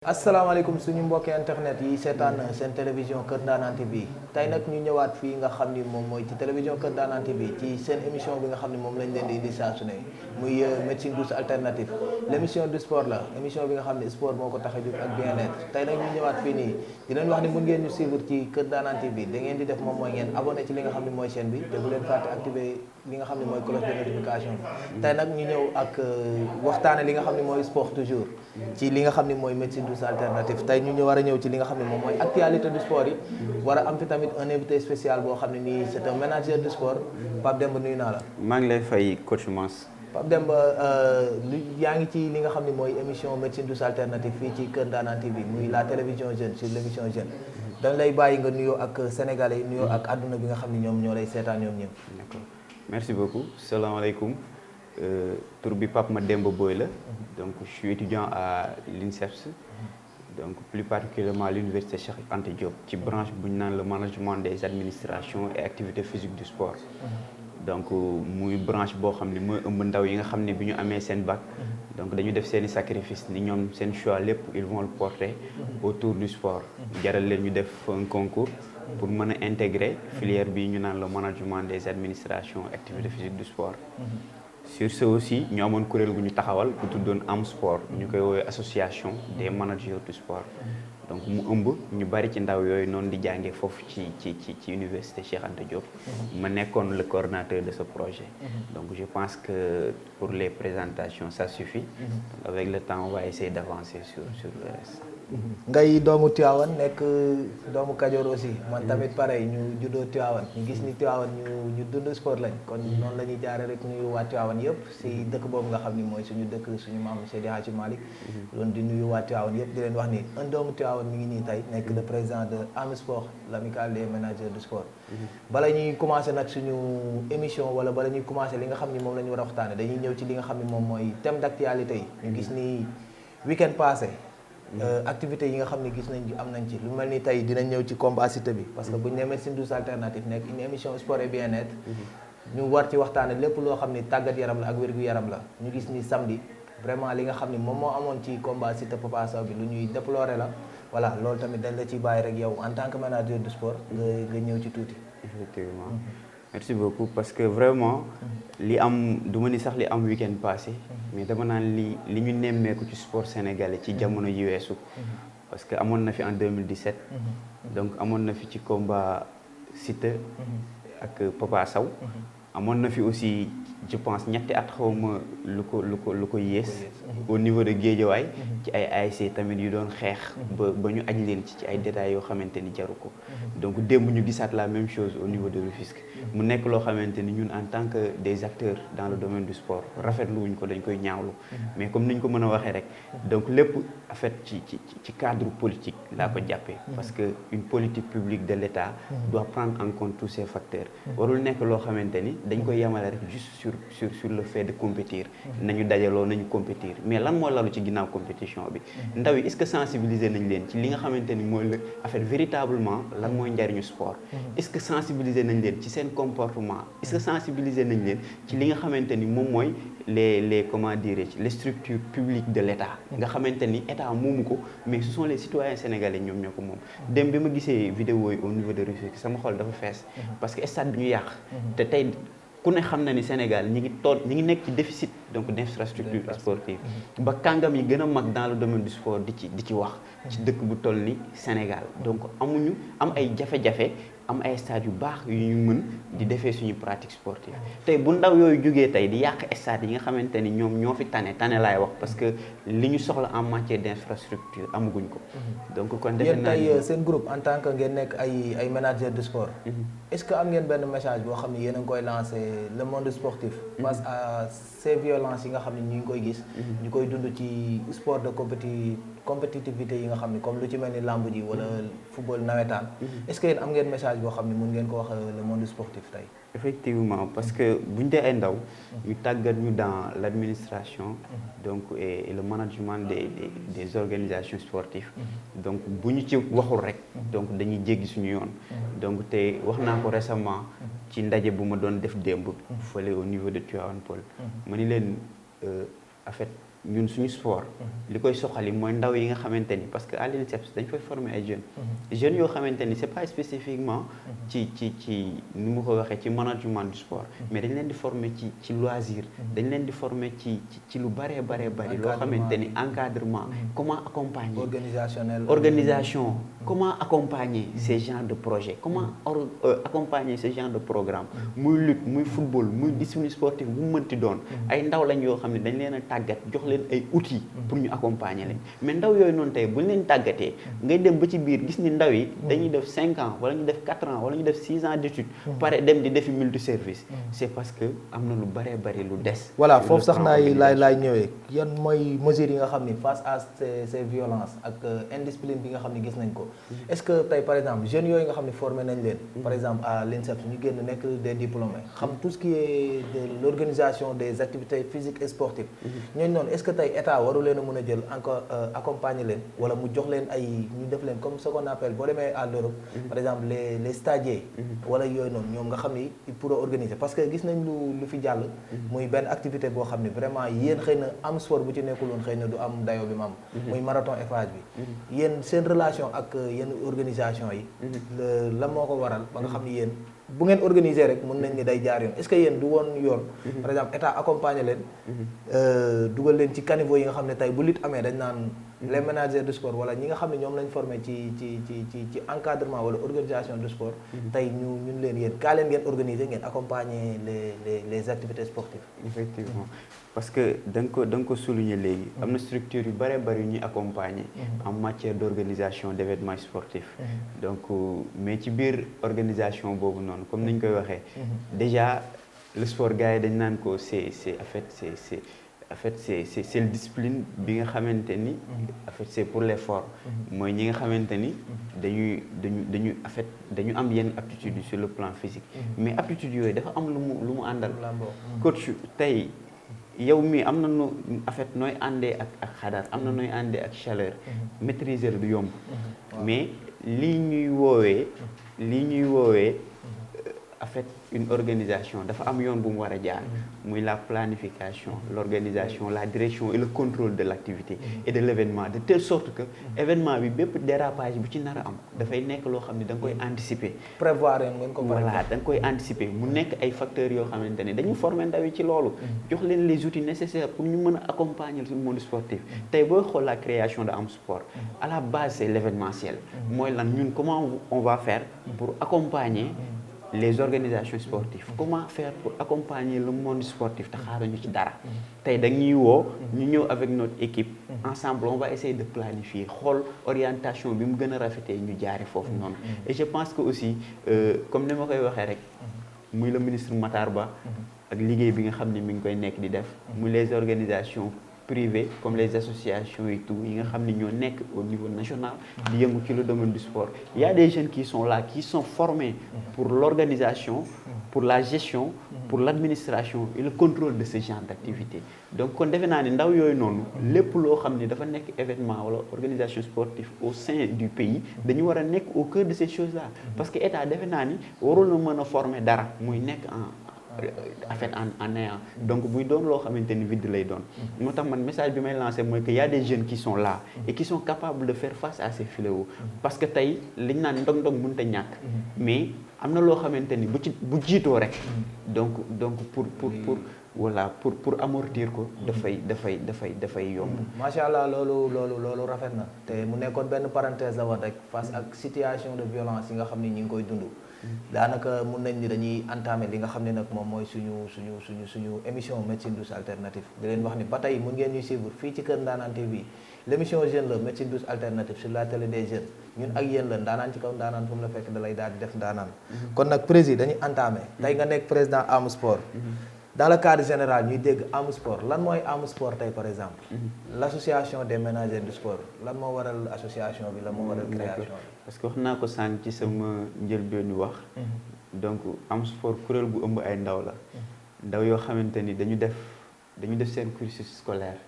asalaamaaleykum suñu mbokki internet yi seetaan seen télévision Kër Ndanane TV tey nag ñu ñëwaat fii nga xam ni moom mooy ci télévision Kër Ndanane TV ci seen émission bi nga xam ne moom lañ leen di indi saa su ne muy médecine douce alternative l' émission du sport la émission bi nga xam ne sport moo ko tax a jóg ak bien-être tey nag ñu ñëwaat fii nii di leen wax ni mun ngeen ñu suivre ci Kër Ndanane TV da ngeen di def moom mooy ngeen abonné ci li nga xam ne mooy chaîne bi te bu leen fàtte activé li nga xam ne mooy cloche de notification tey nag ñu ñëw ak waxtaane li nga xam ne mooy sport toujours ci li nga xam ne mooy médecine douce alternative tey ñu war a ñëw ci li nga xam ne moom mooy actualité du sport yi war a am fi tamit un invité spécial boo xam ne nii c'est un manager du sport Pape Demba nuyu naa la. maa ngi lay fay coach Mass. Pape Demba yaa ngi ci li nga xam ne mooy émission médecine douce alternative fii ci Kër Ndanane TV muy la télévision jeune sur l'émission jeune dañ lay bàyyi nga nuyoo ak sénégalais yi nuyoo ak àdduna bi nga xam ne ñoom ñoo lay seetaan ñoom ñëpp. D'accord merci beaucoup salaamaaleykum tur bi Pape Mademba Boy la donc je suis étudiant à l'INSEPS donc plus particulièrement à l'université Cheikh Anta Diop ci branche bu ñu naan le management des administrations et activités physiques du sport donc muy branche boo xam ne mooy ëmb ndaw yi nga xam ne bi ñu amee seen bac donc dañu def seen i sacrifice ni ñoom seen choix lépp ils vont le porter autour du sport jaral leen ñu def un concours pour mën a intégrer filière bi ñu naan le management des administrations et activités physiques du sport sur ce aussi ñu amoon kuréel gu ñu taxawal bu tuddoon am sport ñu koy woowee association des managers du sport donc mu ëmb ñu bari ci ndaw yooyu noonu di jàngee foofu ci université Cheikh Anta Diop ma nekkoon le coordinateur de ce projet donc je pense que pour les présentations ça suffit donc avec le temps on va essayer d'avancer sur le reste. ngay doomu Tivaouane nekk doomu Kajoor aussi man tamit pareil ñu juddoo Tivaouane ñu gis ni Tivaouane ñu dund sport lañ kon noonu la ñuy jaare rek nuyu waa Tivaouane yëpp si dëkk boobu nga xam ni mooy suñu dëkk suñu maam Seydi Hadji Malick loolu di nuyu waa Tivaouane yëpp di leen wax ni un doomu Tivaouane mi ngi nii tey nekk le président de Am Sport l'amicale des managers du sport bala ñuy commencé nag suñu émission wala bala ñuy commencé li nga xam ni moom la ñu war a waxtaane dañuy ñëw ci li nga xam ni moom mooy thème d'actualité yi ñu gis ni week-end passé activité yi nga xam ne gis nañ ci am nañ ci lu mel ni tey dinañ ñëw ci combat Siteu bi parce que bu ñu nee médecine douce alternative nekk une émission sport et bien-être ñu war ci waxtaane lépp loo xam ni tàggat yaram la ak wér-gu-yaram la ñu gis ni samedi vraiment li nga xam ni moom moo amoon ci combat Siteu Papa Sow bi lu ñuy déplorer la voilà loolu tamit dañ la ciy bàyyi rek yow en tant que manager du sport nga ñëw ci tuuti. Effectivement merci beaucoup parce que vraiment li am du ma ni sax li am week-end passé mais dama naan li ñu nemmeeku ci sport sénégalais ci jamono yi weesu parce que amoon na fi en 2017 donc amoon na fi ci combat Siteu ak Papa Sow amoon na fi aussi je pense ñetti at xawma lu ko yées au niveau de Guédiawaye ci ay ASC tamit yu doon xeex ba ñu aj leen ci ay détails yoo xamante ni jaru ko donc démb ñu gisaat la même chose au niveau de Rufisque mu nekk loo xamante ni ñun en tant que des acteurs dans le domaine du sport rafetlu wuñ ko dañ koy ñaawlu mais comme niñ ko mën a waxee rek donc lépp en fait ci cadre politique laa ko jàppee parce que une politique publique de l'État doit prendre en compte tous ces facteurs warul nekk loo xamante ni dañ koy yemale rek juste sur le fait de compétir nañu dajaloo nañu compétir mais lan moo lalu ci ginnaaw compétition bi ndaw yi est-ce que sensibiliser nañ leen ci li nga xamante ni mooy la en fait véritablement lan mooy njariñu sport est-ce que sensibiliser nañ leen ci seen comportement est-ce que sensibiliser nañ leen ci li nga xamante ni moom mooy les comment dirais-je les structures publiques de l'État nga xamante ni État moomu ko mais ce sont les citoyens sénégalais ñoom ñoo ko moom dem bi ma gisee vidéo yi au niveau de Rufisque sama xol dafa fees parce que stade bi ñu yàq te tey ku ne xam na ni Sénégal ñi ngi nekk ci déficit donc d'infrastructure sportive ba kàngam yi gën a mag dans le domaine du sport di ci wax ci dëkk bu toll ni Sénégal donc am ay jafe-jafe am ay stades yu baax yu ñu mën di defee suñu pratique sportive tey bu ndaw yooyu jógee tey di yàq stades yi nga xamante ni ñoom ñoo fi tane laay wax parce que li ñu soxla en matière d'infrastructure amaguñ ko donc kon defe naa yéen tey seen groupe en tant que ngeen nekk ay manager de sport est-ce que am ngeen benn message boo xam ne yéen a ngi koy lancer le monde sportif face à ces violences yi nga xam ne ñu ngi koy gis ñu koy dund ci sport de compétitivité yi nga xam ne comme lu ci mel ni lamb ji wala football nawetaan est-ce que yéen am ngeen message boo xam ne mun ngeen ko wax le monde sportif tey effectivement parce que bu ñu dee ay ndaw ñu tàggat ñu dans l'administration donc et le management des organisations sportives donc bu ñu ci waxul rek donc dañuy jéggi suñu yoon donc te wax naa ko récemment ci ndaje bu ma doon def démb fële au niveau de Tivaouane Peulh ma ni leen en fait ñun suñu sport li koy soxali mooy ndaw yi nga xamante ni parce que à l'INSEPS dañ fay former ay jeunes yoo xamante ni c'est pas spécifiquement ci ni mu ko waxee ci management du sport mais dañ leen di former ci loisir dañ leen di former ci lu bëree loo xamante ni encadrement comment accompagner organisation comment accompagner ces genres de projets comment accompagner ces genres de programmes muy lutte muy football muy discipline sportive bu mu mënti doon ay ndaw lañ yoo xam ne dañ leen a tàggat jox leen ay outils pour ñu accompagner leen mais ndaw yooyu noonu tey bu ñu leen tàggatee ngay dem ba ci biir gis ni ndaw yi dañuy def 5 ans wala ñu def 4 ans wala ñu def 6 ans d'études pare dem di defi multiservice c'est parce que am na lu bëree lu des voilà foofu sax laay ñëwee yan mooy mesures yi nga xam ni face à ces violences ak indiscipline bi nga xam ni gis nañ ko est-ce que tey par exemple jeunes yooyu nga xam ni formé nañ leen par exemple à l'INSEPS ñu génn nekk des diplômés xam tout ce qui est de l'organisation des activités physiques et sportives ñooñu noonu est-ce que tey état waru leen a mën a jël encore accompagner leen wala mu jox leen ay ñu def leen comme ce qu'on appelle boo demee à l'Europe par exemple les stagiaires wala yooyu noonu ñoom nga xam ni ils pourraient organiser parce que gis nañ lu fi jàll muy benn activité boo xam ni vraiment yéen xëy na am sport bu ci nekkuloon xëy na du am dayo bi mu am muy marathon Eiffage bi yéen seen relation ak yenn organisation yi la moo ko waral ba nga xam ni yéen bu ngeen organiser rek mën nañ ni day jaar yoon est-ce que yéen du woon yoon par exemple état accompagner leen dugal leen ci caniveau yi nga xam ne tey bu lutte amee dañ naan les managers de sport wala ñi nga xam ne ñoom lañ formé ci encadrement wala organisation de sport tey ñun leen yéen kaa leen ngeen organiser ngeen accompagner les activités sportives. Effectivement parce que da nga ko souligner léegi am na structure yu bëri yu ñuy accompagner en matière d'organisation d'événements sportifs donc mais ci biir organisation boobu noonu comme ni ñu koy waxee déjà le sport gars yi dañ naan ko c'est le discipline bi nga xamante ni en fait c'est pour les forts mooy ñi nga xamante ni dañu am yenn aptitude sur le plan physique mais aptitude yooyu dafa am lu mu àndal coach tey yow mii am na nu en fait nooy àndee ak xadaar am na nooy àndee ak chaleur maîtriser du yomb mais lii ñuy woowee en fait une organisation dafa am yoon bu mu war a jaar muy la planification l'organisation la direction et le contrôle de l'activité et de l'événement de telle sorte que événement bi bépp dérapage bu ci nar a am dafay nekk loo xam ne da nga koy anticiper prévoir ngeen ko voilà da nga koy anticiper mu nekk ay facteurs yoo xamante ne dañu former ndaw yi ci loolu jox leen les outils nécessaires pour ñu mën a accompagner le monde sportif tey booy xool la création de Am Sport à la base c'est l'événementiel mooy lan ñun comment on va faire pour accompagner les organisations sportives comment faire pour accompagner le monde sportif te xaaruñu ci dara tey dañuy woo ñu ñëw avec notre équipe ensemble on va essayer de planifier xool orientation bi mu gën a rafetee ñu jaare foofu noonu et je pense que aussi comme ni ma koy waxee rek muy le ministre Matar Ba ak liggéey bi nga xam ne mi ngi koy nekk di def muy les organisations privées comme les associations et tout yi nga xam ne ñoo nekk au niveau national di yëngu ci le domaine du sport il y a des jeunes qui sont là qui sont formés pour l'organisation pour la gestion pour l'administration et le contrôle de ce genre d'activité donc kon defe naa ne ndaw yooyu noonu lépp loo xam ne dafa nekk événement wala organisation sportive au sein du pays dañu war a nekk au cœur de ces choses là parce que état defe naa ni warul na mën a former dara muy nekk en fait en néant donc buy doon loo xamante ni vide lay doon moo tax man message bi may lancer mooy que y a des jeunes qui sont là et qui sont capables de faire face à ces fléaux parce que tey liñ naan ndog-ndog mënut a ñàkk mais am na loo xamante ni bu jiitoo rek donc pour amortir ko dafay yomb. macha allah loolu rafet na te mu nekkoon benn parenthèse la woon rek face ak situation de violence yi nga xam ni ñi ngi koy dund. daanaka mun nañ ni dañuy entamer li nga xam ne nag moom mooy suñu émission médecine douce alternative di leen wax ni ba tey mun ngeen ñuy suivre fii ci Kër Ndanane TV l'émission jeune la médecine douce alternative sur la télé des jeunes ñun ak yéen la ndaanaan ci kaw ndaanaan fu mu la fekk da lay daal di def ndaanaan kon nag président dañuy entamer tey nga nekk président Am Sport dans le cadre général ñuy dégg Am Sport lan mooy Am Sport tey par exemple l'association des managers du sport lan moo waral association bi lan moo waral création bi parce que wax naa ko sànq ci sama njëlbeenu wax donc Am Sport kuréel bu ëmb ay ndaw la ndaw yoo xamante ni dañu def seen cursus scolaire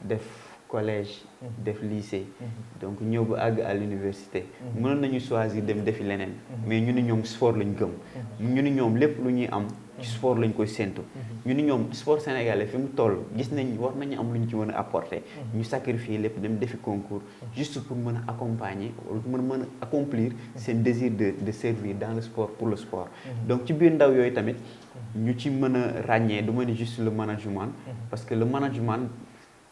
def collège def lycée donc ñëw ba àgg à l'université mënoon nañu choisir dem defi leneen mais ñu ni ñoom sport lañ gëm ñu ni ñoom lépp lu ñuy am ci sport lañ koy séntu. ñu ni ñoom sport sénégalais fi mu toll gis nañ war nañu am lu ñu ci mën a apporter. ñu sacrifier lépp dem defi concours juste pour mën a accompagner wala mën a accomplir seen désir de servir dans le sport pour le sport. donc ci biir ndaw yooyu tamit ñu ci mën a ràññee du ma ni juste le management. parce que le management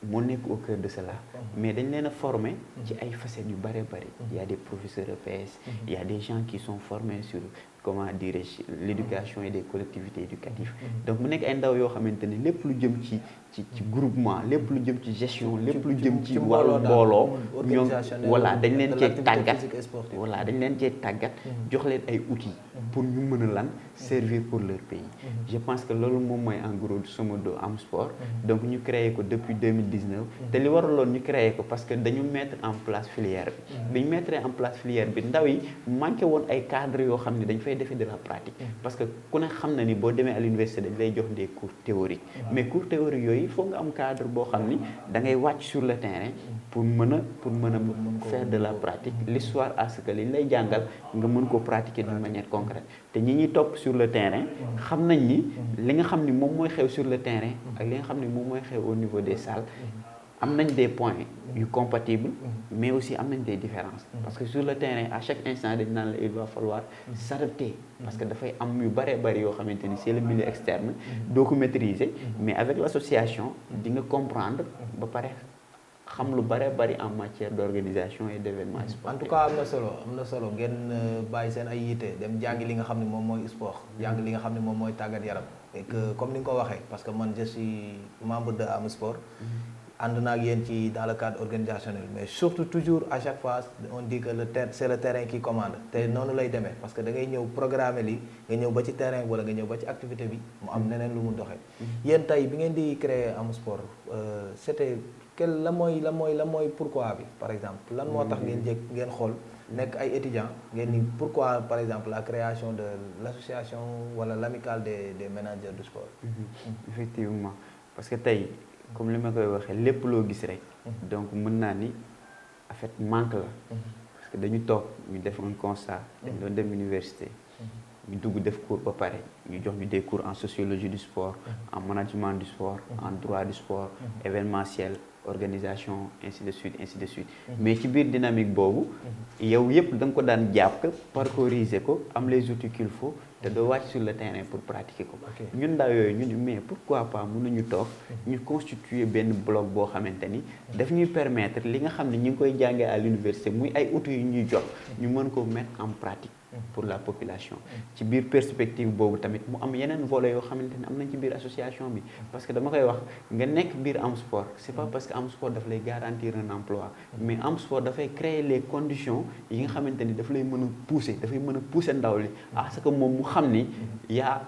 moo nekk au cœur de cela. mais dañ leen a former ci ay facettes yu bare bari. il y a des professeurs EPS. il y a des gens qui sont formés sur comment dirais-je l'éducation et des collectivités éducatives. donc mu nekk ay ndaw yoo xamante ne lépp lu jëm ci groupement lépp lu jëm ci gestion lépp lu jëm ci wàllu mbooloo ñoom voilà dañ leen cee tàggat voilà dañ leen cee tàggat jox leen ay outils pour ñu mën a lan servir pour leur pays. je pense que loolu moom mooy en grosso modo am sport. donc ñu créé ko depuis 2019 te li waraloon ñu créé ko parce que dañu mettre en place filière bi ñu mettre en place filière bi ndaw yi manqué woon ay cadres yoo xam ne dañ fay defee de la pratique. parce que ku ne xam na ni boo demee à l'université dañ lay jox des cours théoriques mais cours théoriques yooyu il faut nga am cadre boo xam ni da ngay wàcc sur le terrain pour mën a faire de la pratique l'histoire à ce que li lay jàngal nga mën ko pratiquer d'une manière concrète te ñi ñuy topp sur le terrain xam nañ ni li nga xam ni moom mooy xew sur le terrain ak li nga xam ni moom mooy xew au niveau des salles am nañ des points yu compatibles mais aussi am nañ des différences parce que sur le terrain à chaque instant dañ naan la il va falloir s'adapter parce que dafay am yu bëree bëri yoo xamante ni c'est le milieu externe doo ko maîtriser mais avec l'association di nga comprendre ba pare xam lu bare bari en matière d'organisation et d'événements sportifs. en tout cas am na solo ngeen bàyyi seen ay yitte dem jàngi li nga xam ne moom mooy sport jàngi li nga xam ne moom mooy tàggat yaram et que comme ni nga ko waxee parce que man je suis membre de Am Sport ànd naa ak yéen ci dans le cadre organisationnel mais surtout toujours à chaque fois on dit que c'est le terrain qui commande te noonu lay demee parce que da ngay ñëw programmer li nga ñëw ba ci terrain wala nga ñëw ba ci activité bi mu am neneen lu mu doxee yéen tey bi ngeen di créer Am Sport c'était la mooy pourquoi bi par exemple lan moo tax ngeen xool nekk ay étudiants ngeen ni pourquoi par exemple la création de l'association wala l'amicale des managers du sport. effectivement parce que tey comme li ma koy waxee lépp loo gis rek donc mën naa ni en fait manque la parce que dañu toog ñu def un constat dañ doon dem université ñu dugg def cours ba pare ñu jox ñu des cours en sociologie du sport en management du sport en droit du sport événementiel organisation ainsi de suite mais ci biir dynamique boobu yow yëpp da nga ko daan jàpp parcouriser ko am les outils qu'il faut te doo wàcc sur le terrain pour pratiquer ko ñun ndaw yooyu ñu ni mais pourquoi pas mënuñu toog ñu constituer benn bloc boo xamante ni daf ñuy permettre li nga xam ne ñu ngi koy jàngee à l'université muy ay outils yu ñuy jox ñu mën ko mettre en pratique pour la population ci biir perspective boobu tamit mu am yeneen volets yoo xamante ne am nañ ci biir association bi parce que dama koy wax nga nekk biir Am Sport c'est pas parce que Am Sport daf lay garantir un emploi mais Am Sport dafay créer les conditions yi nga xamante ni daf lay mën a pousser ndaw li à ce que moom mu xam ni yaa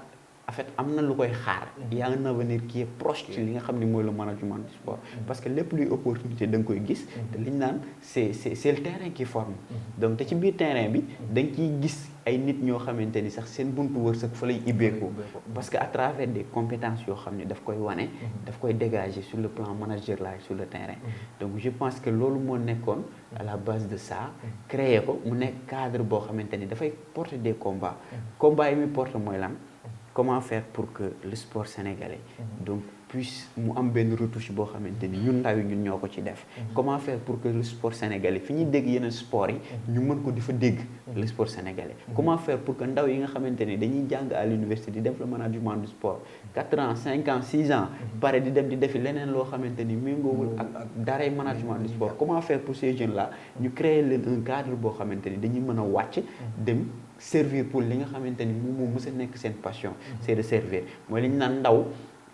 en fait am na lu koy xaar y a un avenir qui est proche ci li nga xam ne mooy le management du sport parce que lépp luy opportunité da nga koy gis te li ñu naan c'est le terrain qui forme donc te ci biir terrain bi da nga ciy gis ay nit ñoo xamante ni sax seen buntu wërsëg fa lay ibbeeku parce que à travers des compétences yoo xam ne daf koy wane daf koy dégager sur le plan managérial sur le terrain donc je pense que loolu moo nekkoon à la base de ça créer ko mu nekk cadre boo xamante ni dafay porter des combats combats yi muy porter mooy lan comment faire pour que le sport sénégalais donc puisse mu am benn retouche boo xamante ni ñun ndaw yi ñun ñoo ko ci def comment faire pour que le sport sénégalais fi ñuy dégg yeneen sport yi ñu mën ko di fa dégg le sport sénégalais comment faire pour que ndaw yi nga xamante ni dañuy jàng à l'université di def le management du sport 4 ans 5 ans 6 ans pare di dem di defi leneen loo xamante ni méngoowul ak daray management du sport comment faire pour ces jeunes là ñu créer leen un cadre boo xamante ni dañuy mën a wàcc dem servir pour li nga xamante ni moom moo mës a nekk seen passion c'est de servir mooy li ñu naan ndaw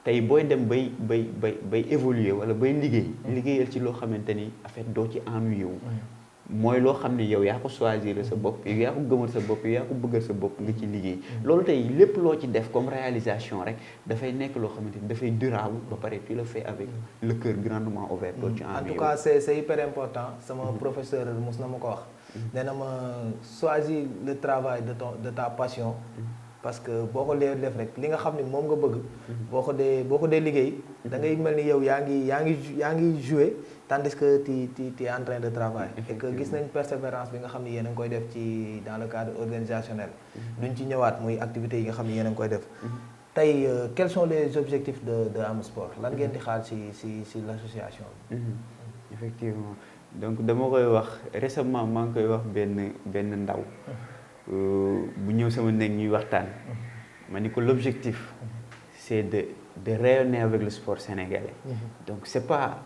tey booy dem bay évoluer wala bay liggéeyal ci loo xamante ni en fait doo ci ennuyé wu mooy loo xam ne yow yaa ko choisir sa bopp yow yaa ko gëmal sa bopp yow yaa ko bëggal sa bopp nga ci liggéey loolu tey lépp loo ci def comme réalisation rek dafay nekk loo xamante ni dafay durable ba pare tu le fais avec le cœur grandement ouvert doo ci ennuyé en tout cas c'est hyper important sama professeur mos na ma ko wax nee na ma choisis le travail de ta passion parce que boo ko dee def rek li nga xam ne moom nga bëgg boo ko dee liggéey da ngay mel ni yow yaa ngi jouer tandis que tu es en train de travailler et que gis nañ persévérance bi nga xam ne yéen a ngi koy def ci dans le cadre organisationnel duñ ci ñëwaat muy activités yi nga xam ne yéen a ngi koy def tey quels sont les objectifs de Am Sport lan ngeen di xaar si l'association bi. Effectivement donc dama koy wax récemment maa ngi koy wax benn ndaw bu ñëw sama néeg ñuy waxtaan ma ni ko l'objectif c'est de rayonner avec le sport sénégalais. Donc c'est pas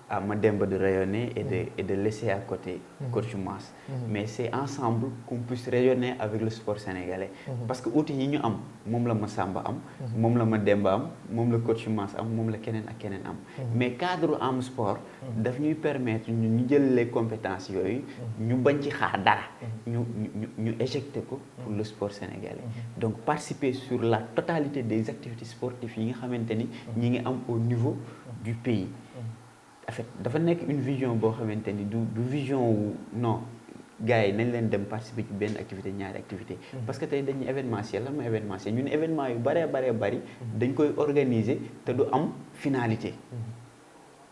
à Mademba de rayonner et de laisser à côté Coach Mass. Mais c'est ensemble qu'on puisse rayonner avec le sport sénégalais. Parce que outils yi ñu am moom la Massamba am moom la Mademba am moom la Coach Mass am moom la keneen ak keneen am. Mais cadre Am Sport daf ñuy permettre ñu jël les compétences yooyu ñu bañ ci xaar dara ñu éjecter ko pour le sport sénégalais. Donc participer sur la totalité des activités sportives yi nga xamante ni ñi ngi am au niveau du pays. En fait dafa nekk une vision boo xamante ni du vision wu non gars yi nañ leen dem participer ci benn activité ñaari activité parce que tey dañuy événementiel la mooy événementiel ñun événement yu bëree bari dañ koy organiser te du am finalité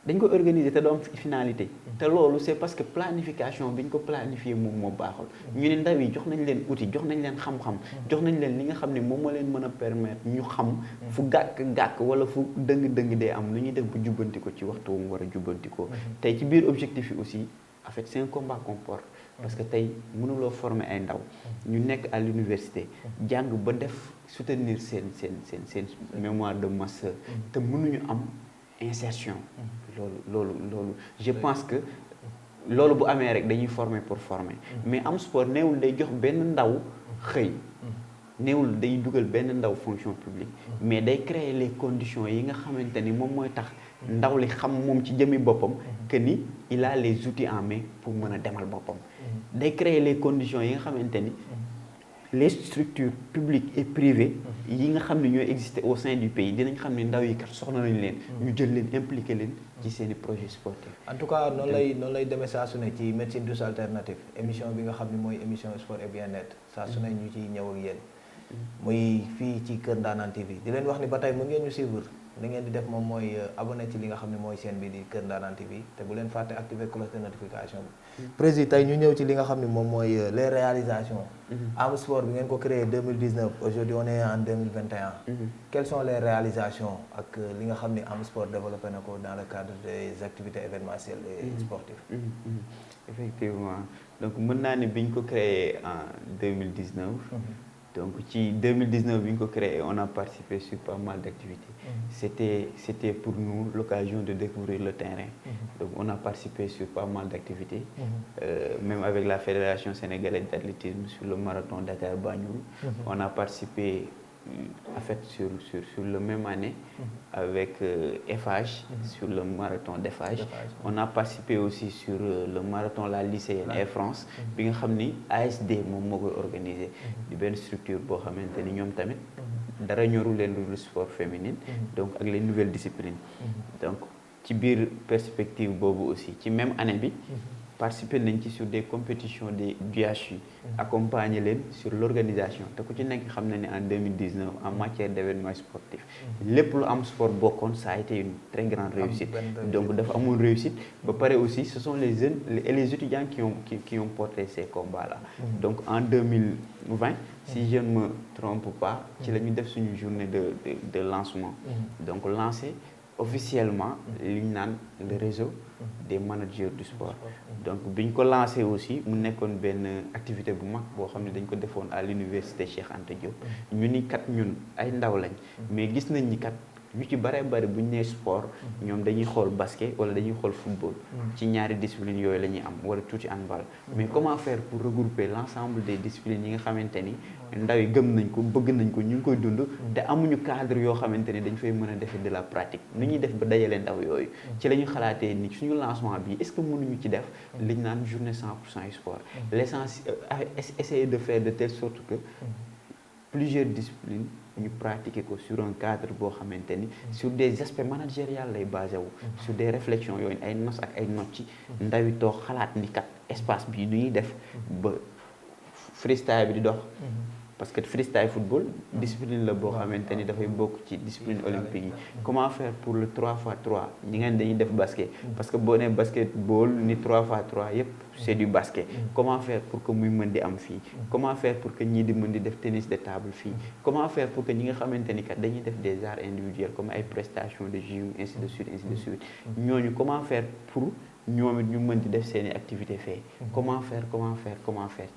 dañ koy organiser te du am finalité te loolu c'est parce que planification bi ñu ko planifier moom moo baaxul ñu ne ndaw yi jox nañ leen outil jox nañ leen xam-xam jox nañ leen li nga xam ne moom moo leen mën a permettre ñu xam fu gàkk wala fu dëng dee am lu ñuy def bu jubbanti ko ci waxtu wu mu war a jubbanti ko tey ci biir objectif yi aussi en fait c'est un combat qu'on porte parce que tey mënuloo former ay ndaw ñu nekk à l'université jàng ba def soutenir seen mémoire de master te mënuñu am insertion loolu je pense que loolu bu amee rek dañuy former pour former mais Am Sport neewul day jox benn ndaw xëy neewul day dugal benn ndaw fonction publique mais day créer les conditions yi nga xamante ni moom mooy tax ndaw li xam moom ci jëmi boppam que ni il a les outils en main pour mën a demal boppam day créer les conditions yi nga xamante ni les structures publiques et privées yi nga xam ne ñooy exister au sein du pays dinañ xam ne ndaw yi kat soxla nañ leen ñu jël leen impliquer leen ci seen i projet sportif. En tout cas noonu lay demee saa su ne ci médecine douce alternative émission bi nga xam ne mooy émission sport et bien-être saa su ne ñu ciy ñëw ak yéen muy fii ci Kër Ndanane TV di leen wax ni ba tey mën ngeen ñu suivre li ngeen di def moom mooy abonné ci li nga xam ne mooy chaîne bi di Kër Ndanane TV te bu leen fàtte activer cloche de notification bi. Président tey ñu ñëw ci li nga xam ne moom mooy les réalisations. Am Sport bi ngeen ko créé 2019 aujourd'hui on est en 2021. Quelles sont les réalisations ak li nga xam ne Am Sport développé na ko dans le cadre des activités événementielles et sportives. Effectivement donc mën naa ne bi ñu ko créé en 2019. Donc, en 2019, on a participé sur pas mal d'activités. C'était pour nous l'occasion de découvrir le terrain. Donc, on a participé sur pas mal d'activités, même avec la Fédération sénégalaise d'athlétisme sur le marathon Dakar-Banjul. On a participé en fait sur le même année avec FH sur le marathon d'FH. On a participé aussi sur le marathon La Lycéenne Air France bi nga xam ni ASD moom moo koy organisé di benn structure boo xamante ni ñoom tamit dara ñoru leen lu sport féminin donc ak les nouvelles disciplines donc ci biir perspective boobu aussi ci même année bi participer nañ ci sur des compétitions des DHU accompagner leen sur l'organisation te ku ci nekk xam na ne en 2019 en matière d'événements sportifs lépp lu am sport bokkoon ça a été une très grande réussite donc dafa amoon réussite ba pare aussi ce sont les jeunes et les étudiants qui ont porté ces combats là donc en 2020 si je ne me trompe pas ci la ñu def suñu journée de lancement donc lancé officiellement li ñu naan le réseau des managers du sport donc bi ñu ko lancé aussi mu nekkoon benn activité bu mag boo xam ne dañ ko defoon à l'université Cheikh Anta Diop ñu ni kat ñun ay ndaw lañ mais gis nañ ni kat ñu ci bare bari bu ñu nee sport ñoom dañuy xool basket wala dañuy xool football ci ñaari disciplines yooyu la ñuy am wala tuuti handball mais comment faire pour regrouper l'ensemble des disciplines yi nga xamante ni ndaw yi gëm nañ ko bëgg nañ ko ñu ngi koy dund te amuñu cadre yoo xamante ni dañ fay mën a defee de la pratique nu ñuy def ba dajale ndaw yooyu ci la ñu xalaatee ni suñu lancement bi est-ce que mënuñu ci def liñ naan journée 100% sport l'essentiel essayer de faire de telle sorte que plusieurs disciplines ñu pratiquer ko sur un cadre boo xamante ni sur des aspects managériels lay basé wu sur des réflexions yooyu ay nos ak ay nocci ndaw yi toog xalaat ni kat espace bii nu ñuy def ba freestyle bi di dox parce que freestyle football discipline la boo xamante ni dafay bokk ci discipline olympique yi. Comment faire pour le 3x3 ñi ngeen dañuy def basket parce que boo nee basketball ni 3x3 yépp c'est du basket. Comment faire pour que muy mën di am fii. Comment faire pour que ñii di mën di def tennis de table fii. Comment faire pour que ñi nga xamante ni kat dañuy def des arts individuels comme ay prestations de gym ainsi de suite ainsi de suite ñooñu comment faire pour ñoom it ñu mën di def seeni activité fee. Comment faire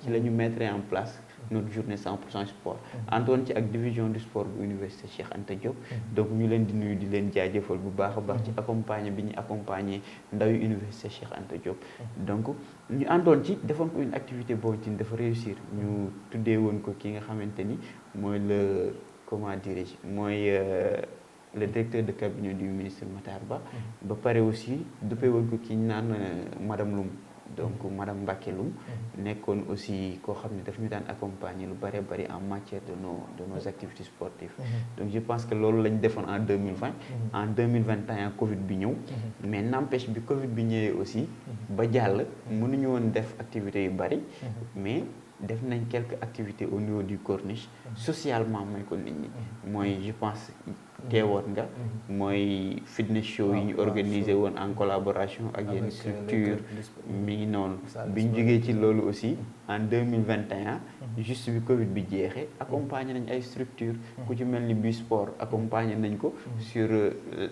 ci la ñu mettre en place notre journée 100% sport. Antoon ci ak division du sport bu université Cheikh Anta Diop. Donc ñu leen di nuyu di leen jaajëfal bu baax a baax ci accompagner bi ñu accompagner ndawi université Cheikh Anta Diop. Donc ñu àndoon ci defoon ko une activité boo ci dafa réussir ñu tuddee woon ko ki nga xamante ni mooy le comment dirais-je mooy le directeur de cabinet du ministre Matar Ba. Ba pare aussi duppee woon ko ki ñu naan madame Loum. Donc madame Mbacké Loum nekkoon aussi koo xam ne daf ñu daan accompagner lu bari bari en matière de nos activités sportives. Donc je pense que loolu lañ defoon en 2020. En 2021 Covid bi ñëw. Mais n'empêche bi Covid bi ñëwee aussi. ba jàll mënuñu woon def activités yu bari. Mais def nañ quelques activités au niveau du corniche. Socialement mooy ko nit ñi. mooy je pense teewoon nga. mooy fitness show yi ñu organisé woon en collaboration ak yenn structure mi ngi noonu bi ñu jógee ci loolu aussi en 2021 juste bi Covid bi jeexee accompagné nañ ay structure ku ci mel ni bi sport accompagné nañ ko sur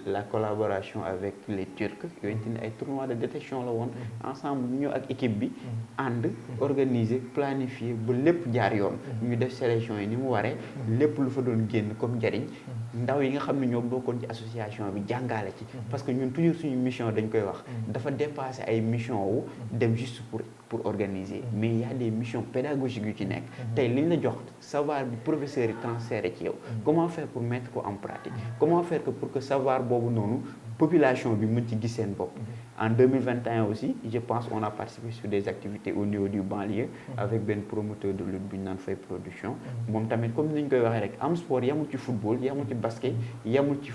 la collaboration avec les Turcs yooyu tamit ay tournois de détection la woon ensemble ñu ñëw ak équipe bi ànd organiser planifier ba lépp jaar yoon ñu def sélection yi ni mu waree lépp lu fa doon génn comme njariñ ndaw yi nga xam ne ñoo bokkoon ci association bi jàngale ci parce que ñun toujours suñu mission dañ koy wax dafa dépasser ay mission wu dem juste pour organiser mais il y a des missions pédagogiques yu ci nekk tey liñ la jox savoir bi professeur yi transféré ci yow comment faire pour mettre ko en pratique comment faire que pour que savoir boobu noonu population bi mën ci gis seen bopp. En 2021 aussi, je pense qu'on a participé sur des activités au niveau du banlieue avec benn promoteur de lutte bu ñu naan Faye Production. moom tamit comme ni ñu koy waxee rek am sport yamul ci football yamul ci basket yamul ci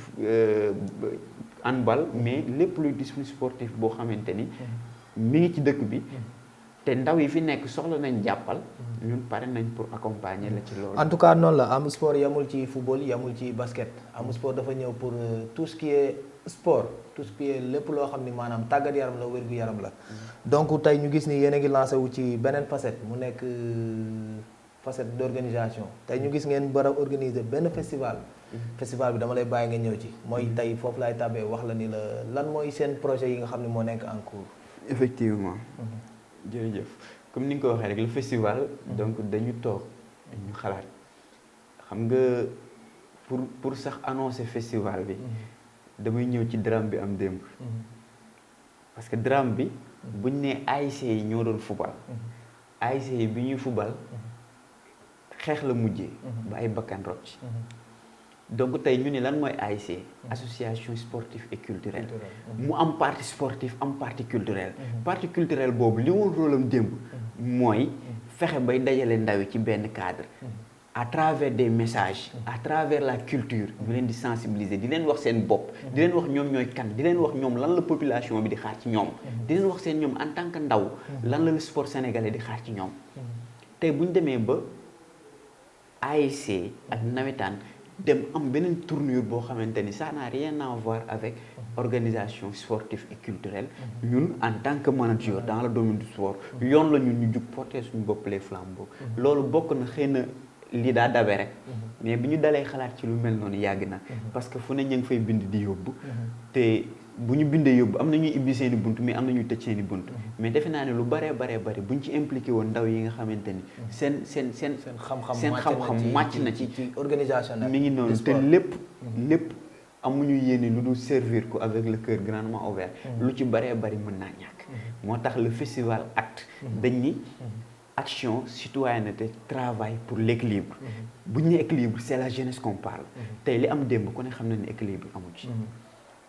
handball mais lépp luy discipline sportive boo xamante ni mi ngi ci dëkk bi. te ndaw yi fi nekk soxla nañ jàppal ñun pare nañ pour accompagner la ci loolu. En tout cas noonu la am sport yamul ci football yamul ci basket am sport dafa ñëw pour tout ce qui est sport tout ce qui est lépp loo xam ni maanaam tàggat yaram la wér gu yaram la. donc tey ñu gis ni yéen a ngi lancé wu ci beneen facette mu nekk facette d'organisation tey ñu gis ngeen bara organiser benn festival. festival bi dama lay bàyyi nga ñëw ci mooy tey foofu laay tàbbee wax la ni la lan mooy seen projet yi nga xam ne moo nekk en cours. Effectivement. jërëjëf comme ni nga ko waxee rek le festival donc dañu toog ñu xalaat xam nga pour sax annoncer festival bi damay ñëw ci drame bi am démb parce que drame bi buñ ne ASC yi ñoo doon fubal ASC yi bi ñuy fubal xeex la mujjee ba ay bakkan rot ci donc tey ñu ne lan mooy ASC association sportive et culturelle mu am partie sportive am partie culturelle partie culturelle boobu li woon rôle am démb mooy fexe bay dajale ndaw yi ci benn cadre à travers des messages à travers la culture ñu leen di sensibiliser di leen wax seen bopp di leen wax ñoom ñooy kan di leen wax ñoom lan la population bi di xaar ci ñoom di leen wax seen ñoom en tant que ndaw lan la le sport sénégalais di xaar ci ñoom tey bu ñu demee ba ASC ak nawetaan dem am beneen tournure boo xamante ni ça n'a rien à voir avec organisation sportive et culturelle ñun en tant que manager dans le domaine du sport yoon la ñun ñu jug porter suñu bopp les flambeaux loolu bokk na xëy na lii daa dabe rek mais bi ñu dalee xalaat ci lu mel noonu yàgg na parce que fu ne ñu ngi fay bind di yóbbu te bu ñu bindee yóbbu am na ñuy ibbi seen i bunt mais am na ñuy tëj seen i bunt mais defe naa ne lu baree bari bu ñu ci impliqué woon ndaw yi nga xamante ni seen xam-xam màcc na ci organisation mi ngi noonu te lépp amuñu yéene lu dul servir ko avec le cœur grandement ouvert lu ci baree bari mën naa ñàkk moo tax le festival acte dañ ni action citoyenneté travail pour l'équilibre bu ñu nee équilibre c'est la jeunesse qu'on parle tey li am démb ku ne xam na ne équilibre amu ci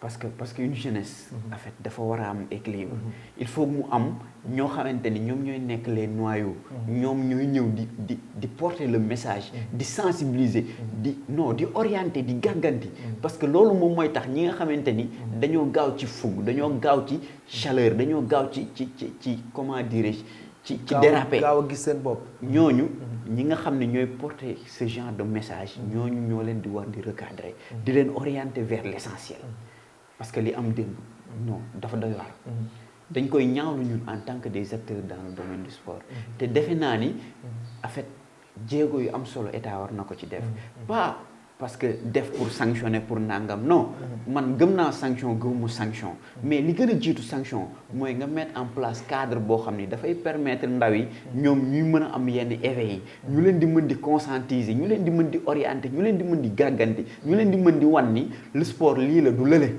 parce que une jeunesse en fait dafa war a am équilibre il faut mu am ñoo xamante ni ñoom ñooy nekk les noyaux ñoom ñooy ñëw di porter le message di sensibiliser di orienter di gàgganti parce que loolu moom mooy tax ñi nga xamante ni dañoo gaaw ci fougue dañoo gaaw ci chaleur dañoo gaaw ci comment dirais-je ci déraper gaaw a gis seen bopp. ñooñu ñi nga xam ne ñooy porter ce genre de message ñooñu ñoo leen di war di recadrer di leen orienter vers l'essentiel parce que li am démb non dafa doy waar dañ koy ñaawlu ñun en tant que des acteurs dans le domaine du sport te defe naa ni en fait jéego yu am solo état war na ko ci def pas parce que def pour sanctionner pour nangam non man gëm naa sanction gëmmu sanction mais li gën a jiitu sanction mooy nga mettre en place cadre boo xam ni dafay permettre ndaw yi ñoom ñuy mën a am yenn éveil yi ñu leen di mën di conscientiser ñu leen di mën di orienter ñu leen di mën di gàgganti ñu leen di mën di wan ni le sport lii la du lële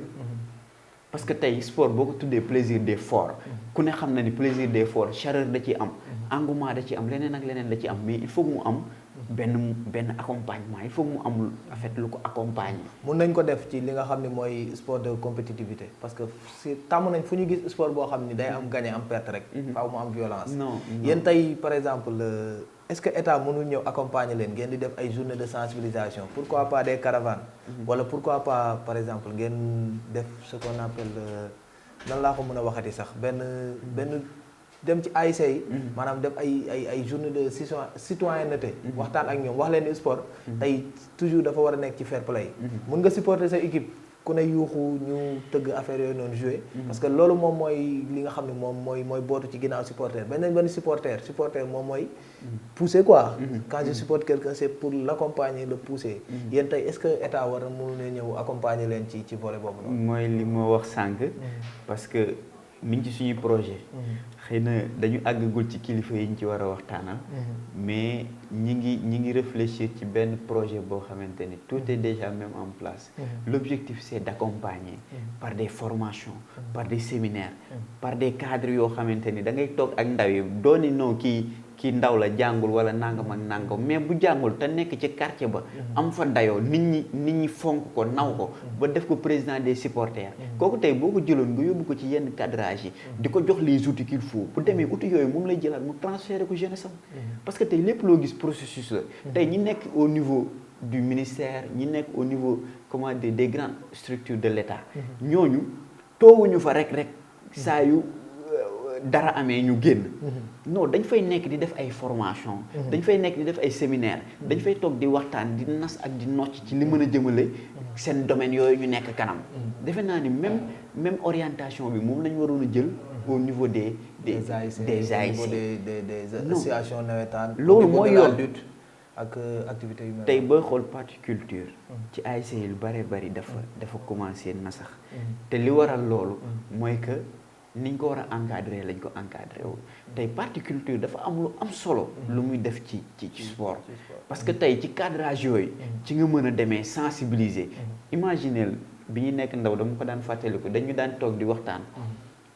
parce que tey sport boo ko tuddee plaisir des forts ku ne xam na ni plaisir des forts chaleur da ci am engouement da ci am leneen ak leneen da ci am mais il faut mu am benn accompagnement il faut mu am en fait lu ko accompagner. mun nañ ko def ci li nga xam ne mooy sport de compétitivité parce que si tàmm nañ fu ñu gis sport boo xam ni day am gagné am perte rek. faaw mu am violence. non yéen tey par exemple est-ce que état mënul ñëw accompagner leen ngeen di def ay journées de sensibilisation pourquoi pas des caravanes. wala pourquoi pas par exemple ngeen def ce qu'on appelle nan laa ko mën a waxati sax benn dem ci ASC yi maanaam def ay journée de citoyenneté waxtaan ak ñoom wax leen ni sport tey toujours dafa war a nekk ci fair play mun nga supporter sa équipe ku ne yuuxu ñu tëgg affaire yooyu noonu jouer parce que loolu moom mooy li nga xam ne moom mooy bootu ci ginnaaw supporter benn supporter moom mooy pousser quoi quand je supporte quelqu'un c'est pour l'accompagner le pousser yéen tey est-ce que état war a mënu ne ñëw accompagner leen ci volet boobu noonu mooy li ma wax sànq parce que mi ngi ci suñuy projet xëy na dañu àggagul ci kilifa yi ñu ci war a waxtaanal mais ñi ngi réfléchir ci benn projet boo xamante ni tout est déjà même en place l'objectif c'est d'accompagner par des formations par des séminaires par des cadres yoo xamante ni da ngay toog ak ndaw yi dooni non kii ndaw la jàngul wala nangam ak nangam mais bu jàngul te nekk ci quartier ba am fa dayoo nit ñi fonk ko naw ko ba def ko président des supporters kooku tey boo ko jëloon nga yóbbu ko ci yenn cadrage yi di ko jox les outils qu'il faut bu demee outils yooyu moom lay jëlaat mu transférer ko jeunesse am parce que tey lépp loo gis processus la tey ñi nekk au niveau du ministère ñi nekk au niveau comment dire des grandes structures de l'État ñooñu toowuñu fa rek saa yu dara amee ñu génn non dañ fay nekk di def ay formation dañ fay nekk di def ay séminaire dañ fay toog di waxtaan di nas ak di nocc ci li mën a jëmale seen domaine yooyu ñu nekk kanam defe naa ni même orientation bi moom lañ waroon a jël au niveau des ASC des associations nawetaan loolu mooy yoon ak activité yu mel tey booy xool particulture ci ASC lu bari dafa commencé na sax te li waral loolu mooy que niñ ko war a encadrer lañ ko encadrer wu tey particulture dafa am lu am solo lu muy def ci sport parce que tey ci cadrage yooyu ci nga mën a demee sensibiliser imaginez bi ñu nekk ndaw dama ko daan fàttaliku dañu daan toog di waxtaan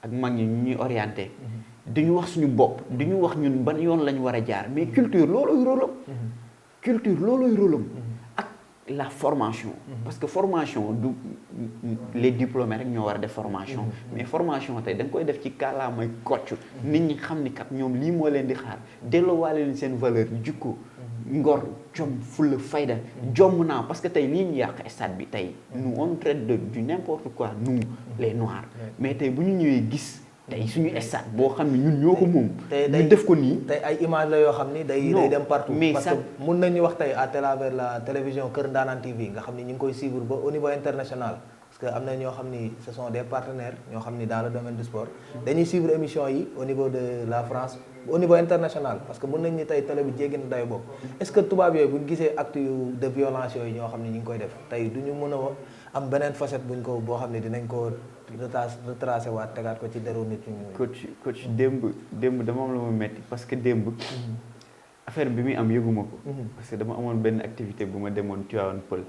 ak mag ñi ñu ñuy orienté duñu wax suñu bopp duñu wax ñun ban yoon lañ war a jaar mais culture looluy rôlam ak la formation parce que formation du les diplômés rek ñoo war a def formation mais formation tey da nga koy def ci kàllaamay kocc nit ñi xam ni kat ñoom lii moo leen di xaar delloowaale leen seen valeur jikko ngor jom fulla fayda jomm naa parce que tey lii ñu yàq stade bi tey nous on traite du n'importe quoi nous les noirs mais tey bu ñu ñëwee gis tey suñu stade boo xam ne ñun ñoo ko moom ñu def ko nii tey ay image la yoo xam ni day dem partout parce que mun nañu wax tey à travers la télévision Kër Ndanane TV nga xam ni ñu ngi koy suivre ba au niveau international parce que am na ñoo xam ni ce sont des partenaires ñoo xam ni dans le domaine du sport dañuy suivre émission yi au niveau de la France au niveau international parce que mun nañ ni tey télé bi jéggi na dayo boobu est-ce que tubaab yooyu bu ñu gisee acte de violence yooyu ñoo xam ni ñu ngi koy def tey du ñu mën a am beneen facette buñ ko boo xam ne dinañ ko retracé waat tegaat ko ci deru nit ñi. coach démb dama am la ma metti parce que démb affaire bi muy am yëguma ko parce que dama amoon benn activité bu ma demoon Tivaouane Peulh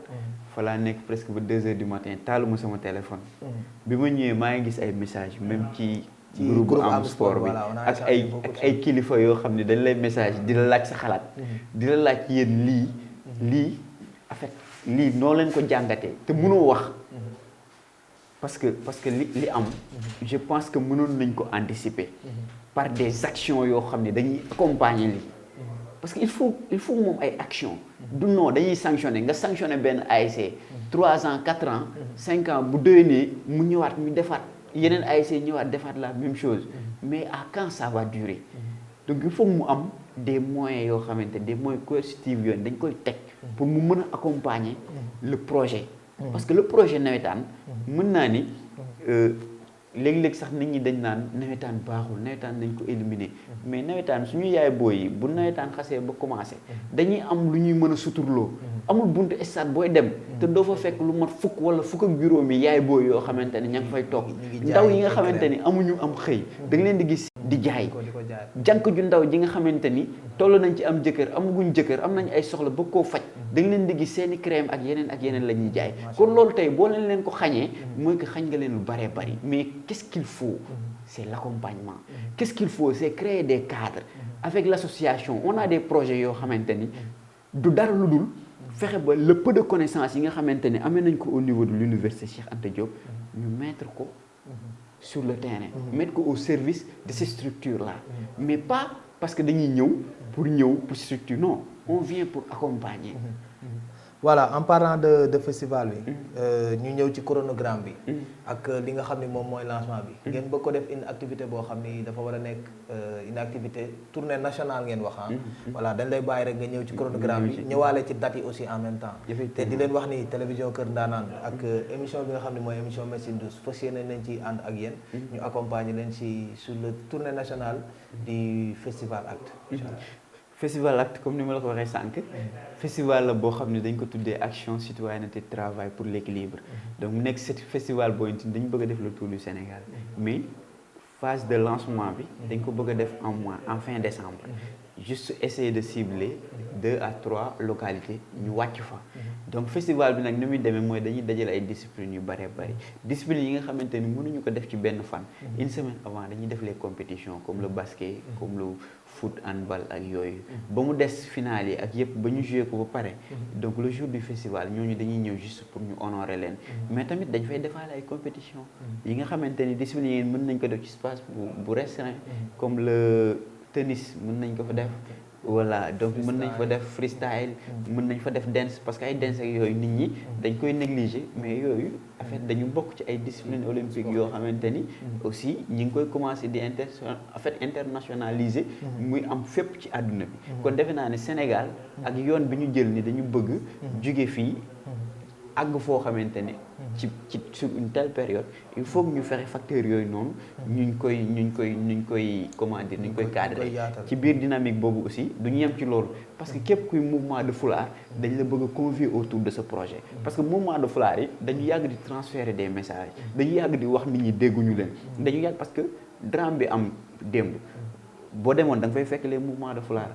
fa laa nekk presque ba 2 heures du matin taaluma sama téléphone bi ma ñëwee maa ngi gis ay message même ci groupe am sport bi ak ay kilifa yoo xam ne dañ lay message di la laaj sa xalaat di la laaj yéen lii en fait lii noo leen ko jàngatee te mënoo wax parce que li am je pense que mënoon nañ ko anticiper par des actions yoo xam ne dañuy accompagner lii parce que il faut moom ay action du non dañuy sanctionner nga sanctionner benn ASC 3 ans 4 ans 5 ans bu déwénee mu ñëwaat ñu defaat yeneen ASC ñëwaat defaat la même chose mais à quand ça va durer donc il faut mu am des moyens yoo xamante des moyens coercitifs yooyu dañ koy teg pour mu mën a accompagner le projet parce que le projet nawetaan mën naa ni léeg-léeg sax nit ñi dañ naan nawetaan baaxul nawetaan nañ ko éliminer mais nawetaan suñu yaay booy yi bu nawetaan xasee ba commencé dañuy am lu ñuy mën a suturloo amul buntu stade booy dem te doo fa fekk lu mat fukk wala fukk ak juróomi yaay booy yoo xamante ne ña ngi fay toog ndaw yi nga xamante ni amuñu am xëy da nga leen di gis di jaay jànk ju ndaw ji nga xamante ni toll nañ ci am jëkkër amaguñ jëkkër am nañ ay soxla bëgg koo faj da nga leen di gis seeni crème ak yeneen la ñuy jaay kon loolu tey boo leen ko xañee mooy que xañ nga leen lu baree bari mais qu'est-ce qu'il faut c'est l'accompagnement qu'est-ce qu'il faut c'est créer des cadres avec l'association on a des projets yoo xamante ni du dara lu dul fexe ba le peu de connaissances yi nga xamante ni amee nañ ko au niveau de l'université Cheikh Anta Diop ñu mettre ko sur le terrain mettre ko au service de ces structures là mais pas parce que dañuy ñëw pour structure non on vient pour accompagner voilà en parlant de festival bi ñu ñëw ci chronogramme bi ak li nga xam ni moom mooy lancement bi ngeen bëgg ko def une activité boo xam ni dafa war a nekk une activité tournée nationale ngeen wax voilà dañ lay bàyyi rek nga ñëw ci chronogramme bi ñëwaale ci date yi aussi en même temps te di leen wax ni télévision Kër Ndanane ak émission bi nga xam ne mooy émission Médecine Douce fas yéene nañ ci ànd ak yéen ñu accompagner leen ci sur le tournée nationale du festival Acte Festival Acte comme ni ma la ko waxee sànq festival la boo xam ne dañ ko tuddee action citoyenneté travail pour l'équilibre donc mu nekk festival boo xamante ni dañu bëgg a def le tour du Sénégal mais phase de lancement bi dañ ko bëgg a def en fin décembre juste essayer de cibler 2 à 3 localités ñu wàcc fa donc festival bi nag ni muy demee mooy dañuy dajale ay disciplines yu bëree bëri disciplines yi nga xamante ni mënuñu ko def ci benn fan une semaine avant dañuy def les compétitions comme le basket comme le foot handball ak yooyu ba mu des finale yi ak yëpp ba ñu joué ko ba pare donc le jour du festival ñooñu dañuy ñëw juste pour ñu honorer leen mais tamit dañ fay defaale ay compétitions yi nga xamante ni disciplines yi mën nañ ko def ci espace bu restreint comme le tennis mën nañ ko fa def voilà donc mën nañ fa def freestyle mën nañ fa def dance parce que ay dance ak yooyu nit ñi dañ koy négliger mais yooyu en fait dañu bokk ci ay disciplines olympiques yoo xamante ni aussi ñi ngi koy commencer di internationaliser muy am fépp ci àdduna bi kon defe naa ne Sénégal ak yoon bi ñu jël ni dañu bëgg jóge fii àgg foo xamante ni ci sur une telle période il faut que ñu fexe facteurs yooyu noonu ñu koy comment dire ñu koy cadrer ci biir dynamique boobu aussi du ñu yem ci loolu parce que képp kuy mouvement de foulard dañ la bëgg a convier autour de ce projet parce que mouvement de foulard yi dañu yàgg di transférer des messages dañu yàgg di wax nit ñi dégguñu leen dañu yàgg parce que drame bi am démb boo demoon da nga fay fekk les mouvements de foulard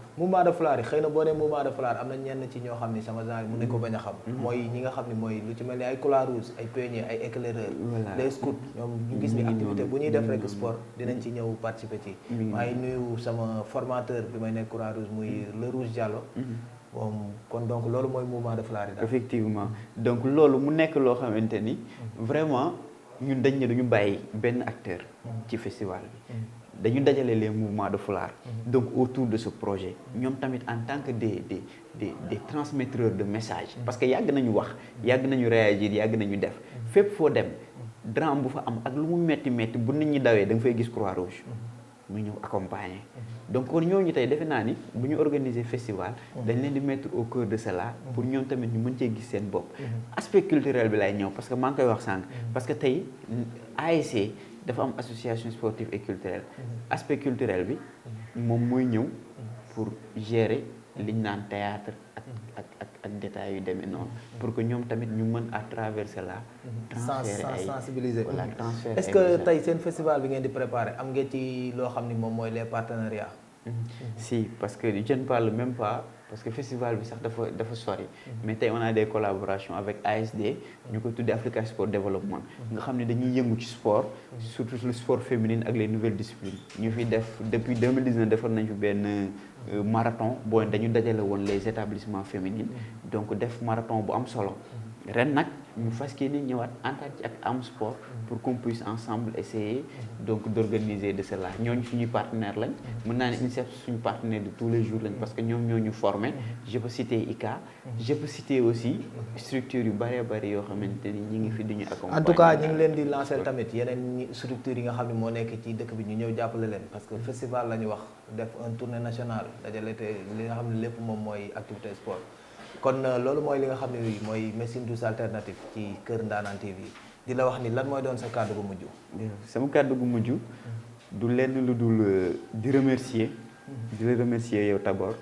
yi xëy na boo nee mouvement de foulard am na ñenn ci ñoo xam ni sama genre mën nañ ko bañ a xam mooy ñi nga xam ni mooy lu ci mel ni ay Croix-Rouge ay pionniers ay éclaireurs les scouts ñoom ñu gis ni activité bu ñuy def rek sport dinañ ci ñëw participer ci maa ngi nuyu sama formateur bi may nekk Croix-Rouge muy le Rouge Diallo moom kon donc loolu mooy mouvement de foulard yi daal effectivement donc loolu mu nekk loo xamante ni vraiment ñun dañ ne duñu bàyyi benn acteur ci festival bi dañu dajale les mouvements de foulard donc autour de ce projet ñoom tamit en tant que des transmetteurs de messages parce que yàgg nañu wax yàgg nañu réagir yàgg nañu def fépp foo dem drame bu fa am ak lu mu metti bu nit ñi dawee da nga fay gis Croix-Rouge mu ñëw accompagner donc kon ñooñu tey defe naa ni bu ñu organiser festival dañ leen di mettre au cœur de cela pour ñoom tamit ñu mën cee gis seen bopp aspect culturel bi lay ñëw parce que maa ngi koy wax sànq parce que tey ASC dafa am association sportive et culturelle aspect culturel bi moom mooy ñëw pour gérer liñ naan théâtre ak détails yu demee noonu pour que ñoom tamit ñu mën à travers cela sensibiliser voilà transférer est-ce que tey seen festival bi ngeen di préparer am ngeen ci loo xam ni moom mooy les partenariats si parce que je ne parle même pas parce que festival bi sax dafa sori mais tey on a des collaborations avec ASD ñu ko tuddee Africa Sport Développement nga xam ne dañuy yëngu ci sport surtout le sport féminin ak les nouvelles disciplines ñu fi def depuis 2019 defoon nañ fi benn marathon boo dañu dajale woon les établissements féminins donc def marathon bu am solo ren nag ñu fas yéene ñëwaat àndaat ci ak Am Sport pour qu'on puisse ensemble essayer donc d'organiser de cela ñooñu suñuy partenaire lañ mën naa ne INSEP suñu partenaire de tous les jours lañ parce que ñoom ñoo ñu formé je peux citer ICA je peux citer aussi structures yu bëree bëri yoo xamante ni ñi ngi fi di ñu accompagner. en tout cas ñu ngi leen di lancer tamit yeneen structures yi nga xam ne moo nekk ci dëkk bi ñu ñëw jàppale leen parce que festival la ñu wax def un tournée nationale dajale te li nga xam ne lépp moom mooy activité sport kon loolu mooy li nga xam ne mooy médecine douce alternative ci Kër Ndanane TV di la wax ni lan mooy doon sa kàddu gu mujj. sama kàddu gu mujj du lenn lu dul di remercier di la remercier yow d'abord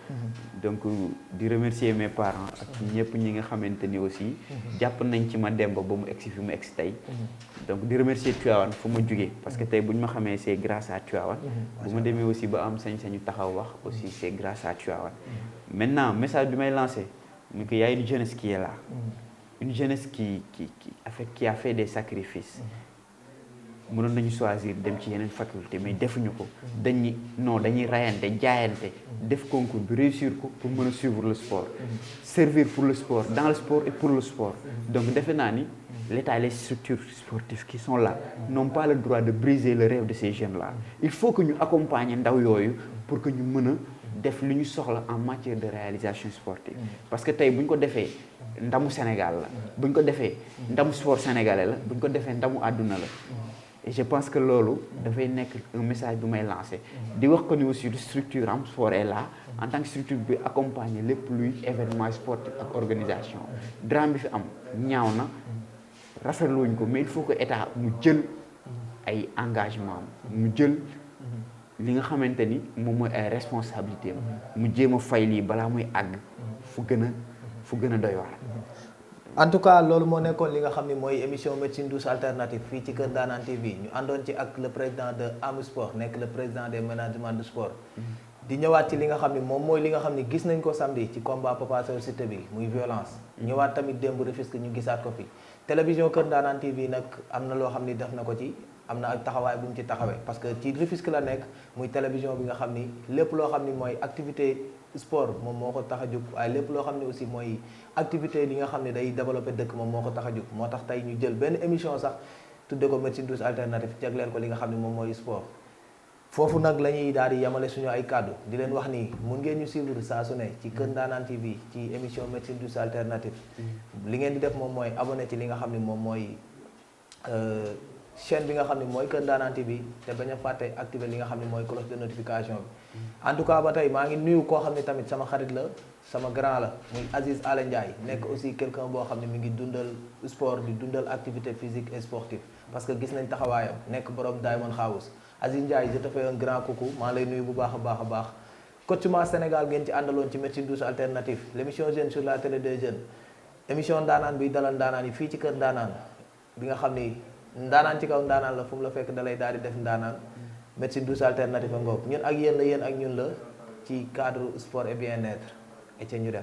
donc di remercier mes parents ak ñëpp ñi nga xamante ni aussi jàpp nañ ci ma demba ba mu egsi fi mu egsi tey donc di remercier Tivaouane fu ma jugee parce que tey bu ñu ma xamee c'est grâce à Tivaouane bu ma demee aussi ba am sañ-sañu taxaw wax aussi c'est grâce à Tivaouane maintenant message bi may lancé mu que y a une jeunesse qui est là une jeunesse qui a fait des sacrifices mënoon nañu choisir dem ci yeneen faculté mais defuñu ko dañuy rayante jaayante def concours bi réussir ko pour mën a suivre le sport servir pour le sport dans le sport et pour le sport donc defe naa ni l'État et les structures sportives qui sont là n'ont pas le droit de briser le rêve de ces jeunes là il faut que ñu accompagner ndaw yooyu pour que ñu mën a def li ñu soxla en matière de réalisation sportive parce que tey bu ñu ko defee ndamu Sénégal la bu ñu ko defee ndamu sport sénégalais la bu ñu ko defee ndamu àdduna la et je pense que loolu dafay nekk un message bu may lancé di wax ko ni aussi de structure Am Sport est là en tant que structure bi accompagner lépp luy événement sportif ak organisation drame bi fi am ñaaw na rafetluwuñ ko mais il faut que état mu jël ay engagement mu jël li nga xamante ni moom mooy ay responsabilité mu jéem a fay lii balaa muy àgg fu gën a doy waar. en tout cas loolu moo nekkoon li nga xam ne mooy émission médecine douce alternative fii ci Kër Ndanane TV ñu àndoon ci ak le président de Am Sport nekk le président des management de sport di ñëwaat ci li nga xam ne moom mooy li nga xam ne gis nañ ko samedi ci combat Papa Sow Siteu bi muy violence ñëwaat tamit démb Rufisque ñu gisaat ko fi télévision Kër Ndanane TV nag am na loo xam ni def na ko ci am na ak taxawaay bu mu ci taxawee parce que ci Rufisque la nekk muy télévision bi nga xam ni lépp loo xam ni mooy activité sport moom moo ko tax a jóg waaye lépp loo xam ne aussi mooy activité li nga xam ne day développé dëkk moom moo ko tax a jóg moo tax tey ñu jël benn émission sax tudde ko médecine douce alternative jagleel ko li nga xam ne moom mooy sport foofu nag la ñuy daal di yamale suñu ay kàddu di leen wax ni mun ngeen ñu suivre saa su ne ci Kër Ndanane TV ci émission médecine douce alternative li ngeen di def moom mooy abonné ci li nga xam ne moom mooy chaîne bi nga xam ne mooy Kër Ndanane TV te bañ a fàtte activer li nga xam ne mooy cloche de notification bi en tout cas ba tey maa ngi nuyu koo xam ne tamit sama xarit la sama grand la muy Aziz Ala Ndiaye nekk aussi quelqu'un boo xam ne mi ngi dundal sport di dundal activité physique et sportive parce que gis nañ taxawaayam nekk borom Diamond House Aziz Ndiaye je te fais un grand coucou maa lay nuyu bu baax a baax coachement Sénégal ngeen ci àndaloon ci médecine douce alternative l'émission jeune sur la télé des jeunes émission ndaanaan bi dalal ndaanaan yi fii ci Kër Ndanane bi nga xam ni ndaanaan ci kaw ndaanaan la fu mu la fekk dalay daal di def ndaanaan médecine douce alternative a ngoog ñun ak yéen la yéen ak ñun la ci cadre sport et bien-être et ca ñu def